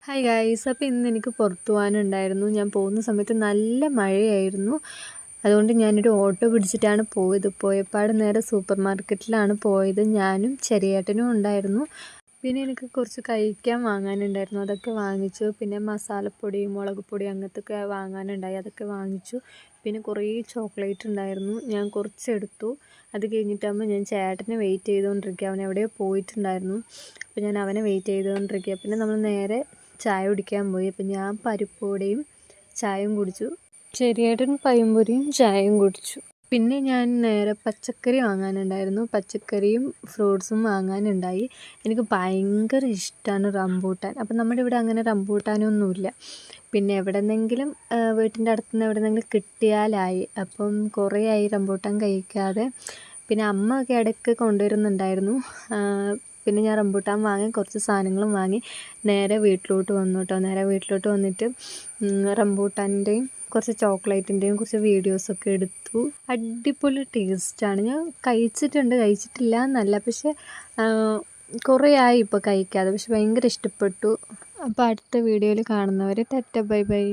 Hi guys, അപ്പോൾ ഇന്ന് എനിക്ക് പുറത്ത് പോകാനുണ്ടായിരുന്നു. ഞാൻ പോകുന്ന സമയത്ത് നല്ല മഴയായിരുന്നു. അതുകൊണ്ട് ഞാനൊരു ഓട്ടോ പിടിച്ചിട്ടാണ് പോയത്. പോയപ്പാട് നേരെ സൂപ്പർ മാർക്കറ്റിലാണ് പോയത്. ഞാനും ചെറിയേട്ടനും ഉണ്ടായിരുന്നു. പിന്നെ എനിക്ക് കുറച്ച് കഴിക്കാൻ വാങ്ങാനുണ്ടായിരുന്നു, അതൊക്കെ വാങ്ങിച്ചു. പിന്നെ മസാലപ്പൊടി, മുളക് പൊടി അങ്ങനത്തെയൊക്കെ വാങ്ങാനുണ്ടായി, അതൊക്കെ വാങ്ങിച്ചു. പിന്നെ കുറേ ചോക്ലേറ്റ് ഉണ്ടായിരുന്നു, ഞാൻ കുറച്ചെടുത്തു. അത് കഴിഞ്ഞിട്ടാകുമ്പോൾ ഞാൻ ചേട്ടനെ വെയിറ്റ് ചെയ്തുകൊണ്ടിരിക്കുക. അവൻ എവിടെയോ പോയിട്ടുണ്ടായിരുന്നു, അപ്പോൾ ഞാൻ അവനെ വെയിറ്റ് ചെയ്തുകൊണ്ടിരിക്കുക. പിന്നെ നമ്മൾ നേരെ ചായ കുടിക്കാൻ പോയി. അപ്പം ഞാൻ പരിപ്പുവടയും ചായയും കുടിച്ചു, ചെറിയേട്ടൻ പഴംപൊരിയും ചായയും കുടിച്ചു. പിന്നെ ഞാൻ നേരെ പച്ചക്കറി വാങ്ങാനുണ്ടായിരുന്നു, പച്ചക്കറിയും ഫ്രൂട്ട്സും വാങ്ങാനുണ്ടായി. എനിക്ക് ഭയങ്കര ഇഷ്ടമാണ് റംബൂട്ടാൻ. അപ്പം നമ്മുടെ ഇവിടെ അങ്ങനെ റംബൂട്ടാനൊന്നുമില്ല. പിന്നെ എവിടെന്നെങ്കിലും വീട്ടിൻ്റെ അടുത്തുനിന്ന് എവിടെന്നെങ്കിലും കിട്ടിയാലായി. അപ്പം കുറേ ആയി റംബൂട്ടാൻ കഴിക്കാതെ. പിന്നെ അമ്മ ഒക്കെ ഇടയ്ക്ക് കൊണ്ടുവരുന്നുണ്ടായിരുന്നു. പിന്നെ ഞാൻ റംബൂട്ടാൻ വാങ്ങി, കുറച്ച് സാധനങ്ങളും വാങ്ങി നേരെ വീട്ടിലോട്ട് വന്നു കേട്ടോ. നേരെ വീട്ടിലോട്ട് വന്നിട്ട് റംബൂട്ടാൻ്റെയും കുറച്ച് ചോക്ലേറ്റിൻ്റെയും കുറച്ച് വീഡിയോസൊക്കെ എടുത്തു. അടിപൊളി ടേസ്റ്റാണ്. ഞാൻ കഴിച്ചിട്ടില്ല എന്നല്ല, പക്ഷേ കുറേ ആയി ഇപ്പോൾ കഴിക്കാതെ. പക്ഷെ ഭയങ്കര ഇഷ്ടപ്പെട്ടു. അപ്പോൾ അടുത്ത വീഡിയോയിൽ കാണുന്നവരെ ടാറ്റ ബൈ ബൈ.